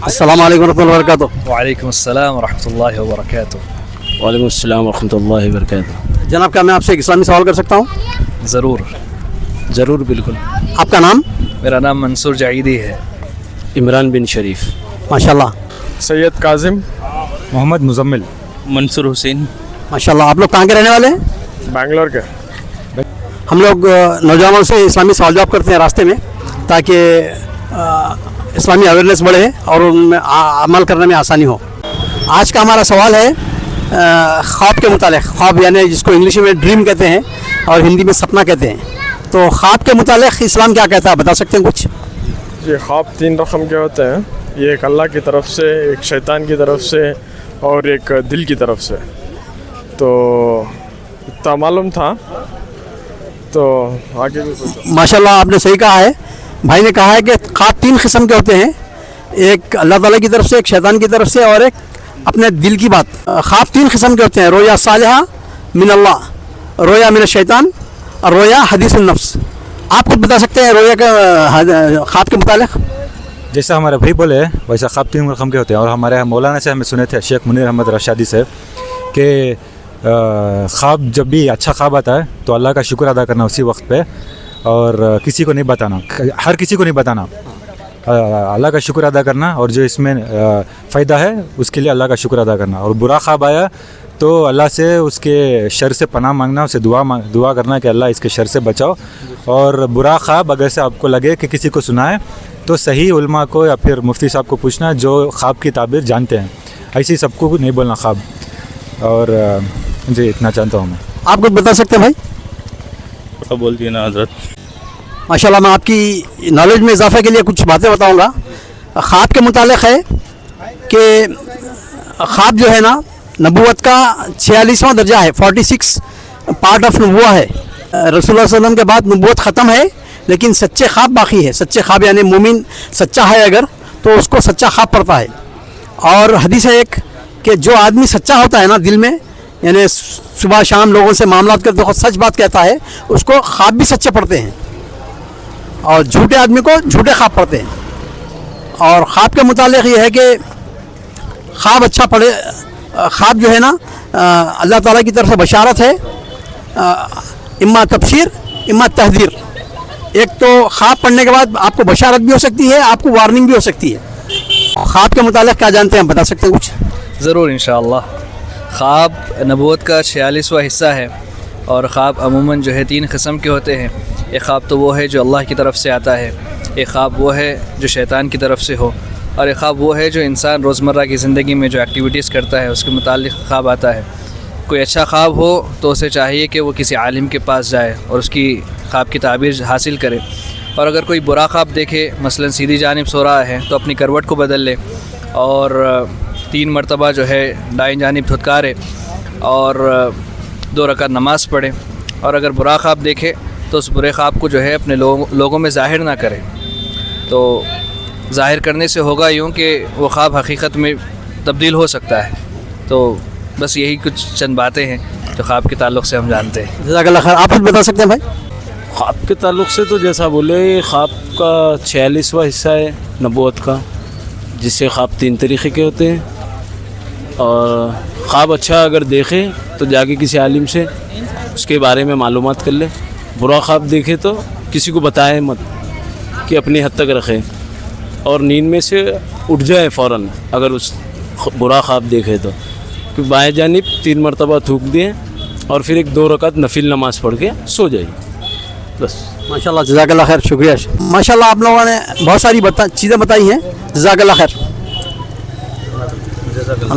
السلام علیکم ورحمۃ اللہ وبرکاتہ. وعلیکم السلام ورحمۃ اللہ وبرکاتہ. وعلیکم السلام ورحمۃ اللہ وبرکاتہ. جناب کیا میں آپ سے ایک اسلامی سوال کر سکتا ہوں؟ ضرور. ضرور بالکل. آپ کا نام؟ میرا نام منصور جعیدی ہے. عمران بن شریف. ماشاء اللہ. سید کاظم. محمد مزمل. منصور حسین. ماشاء اللہ. آپ لوگ کہاں کے رہنے والے ہیں؟ بنگلور کے. ہم لوگ نوجوانوں سے اسلامی سوال جواب کرتے ہیں راستے میں تاکہ اسلامی اویئرنیس بڑھے اور ان میں عمل کرنے میں آسانی ہو. آج کا ہمارا سوال ہے خواب کے متعلق. خواب یعنی جس کو انگلش میں ڈریم کہتے ہیں اور ہندی میں سپنا کہتے ہیں. تو خواب کے متعلق اسلام کیا کہتا ہے بتا سکتے ہیں کچھ؟ یہ خواب 3 رقم کے ہوتے ہیں. یہ ایک اللہ کی طرف سے, ایک شیطان کی طرف سے اور ایک دل کی طرف سے. تو اتنا معلوم تھا تو آگے بھی کچھ. ماشاء اللہ آپ نے صحیح کہا ہے. بھائی نے کہا ہے کہ خواب 3 قسم کے ہوتے ہیں, ایک اللہ تعالیٰ کی طرف سے, ایک شیطان کی طرف سے اور ایک اپنے دل کی بات. خواب 3 قسم کے ہوتے ہیں, رویا صالحہ من اللہ, رویا من الشیطان اور رویا حدیث النفس. آپ خود بتا سکتے ہیں رویا کا خواب کے متعلق؟ جیسا ہمارے بھائی بولے ویسا خواب 3 رقم کے ہوتے ہیں. اور ہمارے مولانا سے ہمیں سنے تھے شیخ منیر احمد رشادی سے کہ خواب جب بھی اچھا خواب آتا ہے تو اللہ کا شکر ادا کرنا اسی وقت پہ, اور کسی کو نہیں بتانا, ہر کسی کو نہیں بتانا, اللہ کا شکر ادا کرنا, اور جو اس میں فائدہ ہے اس کے لیے اللہ کا شکر ادا کرنا. اور برا خواب آیا تو اللہ سے اس کے شر سے پناہ مانگنا, اسے دعا کرنا کہ اللہ اس کے شر سے بچاؤ. اور برا خواب اگر سے آپ کو لگے کہ کسی کو سنائے تو صحیح علماء کو یا پھر مفتی صاحب کو پوچھنا جو خواب کی تعبیر جانتے ہیں. ایسے ہی سب کو نہیں بولنا خواب. اور جی اتنا چاہتا ہوں میں. آپ کچھ بتا سکتے ہیں بھائی؟ بول دیے نا حضرت. ماشاء اللہ. میں آپ کی نالج میں اضافے کے لیے کچھ باتیں بتاؤں گا. خواب کے متعلق ہے کہ خواب جو ہے نا نبوت کا 46واں درجہ ہے, 46 پارٹ آف نبوہ ہے. رسول اللہ صلی اللہ علیہ وسلم کے بعد نبوت ختم ہے لیکن سچے خواب باقی ہے. سچے خواب یعنی مومن سچا ہے اگر تو اس کو سچا خواب پڑتا ہے. اور حدیث ہے ایک کہ جو آدمی سچا ہوتا ہے نا دل میں, یعنی صبح شام لوگوں سے معاملات کرتے وقت سچ بات کہتا ہے, اس کو خواب بھی سچے پڑتے ہیں. اور جھوٹے آدمی کو جھوٹے خواب پڑتے ہیں. اور خواب کے متعلق یہ ہے کہ خواب اچھا پڑے. خواب جو ہے نا اللہ تعالیٰ کی طرف سے بشارت ہے, اما تبشیر اما تحذیر. ایک تو خواب پڑھنے کے بعد آپ کو بشارت بھی ہو سکتی ہے, آپ کو وارننگ بھی ہو سکتی ہے. خواب کے متعلق کیا جانتے ہیں بتا سکتے ہیں کچھ؟ ضرور انشاءاللہ. خواب نبوت کا 46واں حصہ ہے. اور خواب عموماً جو ہے 3 قسم کے ہوتے ہیں. ایک خواب تو وہ ہے جو اللہ کی طرف سے آتا ہے, ایک خواب وہ ہے جو شیطان کی طرف سے ہو, اور ایک خواب وہ ہے جو انسان روزمرہ کی زندگی میں جو ایکٹیویٹیز کرتا ہے اس کے متعلق خواب آتا ہے. کوئی اچھا خواب ہو تو اسے چاہیے کہ وہ کسی عالم کے پاس جائے اور اس کی خواب کی تعبیر حاصل کرے. اور اگر کوئی برا خواب دیکھے, مثلا سیدھی جانب سو رہا ہے, تو اپنی کروٹ کو بدل لے اور 3 مرتبہ جو ہے دائیں جانب دھتکارے اور 2 رکعت نماز پڑھے. اور اگر برا خواب دیکھے تو اس برے خواب کو جو ہے اپنے لوگوں میں ظاہر نہ کرے. تو ظاہر کرنے سے ہوگا یوں کہ وہ خواب حقیقت میں تبدیل ہو سکتا ہے. تو بس یہی کچھ چند باتیں ہیں جو خواب کے تعلق سے ہم جانتے ہیں. جزاک اللہ خیر. آپ کچھ بتا سکتے ہیں بھائی؟ خواب کے تعلق سے تو جیسا بولے خواب کا 46واں حصہ ہے نبوت کا, جس سے خواب 3 طریقے کے ہوتے ہیں. اور خواب اچھا اگر دیکھے تو جا کے کسی عالم سے اس کے بارے میں معلومات کر لے. برا خواب دیکھے تو کسی کو بتائے مت, کہ اپنی حد تک رکھے. اور نیند میں سے اٹھ جائے فوراً اگر اس برا خواب دیکھے تو, کہ بائیں جانب 3 مرتبہ تھوک دیں اور پھر ایک 2 رکعت نفل نماز پڑھ کے سو جائے بس. ماشاء اللہ. جزاک اللہ خیر. شکریہ. ماشاء اللہ آپ لوگوں نے بہت ساری چیزیں بتائی ہیں. جزاک اللہ خیر. اللہ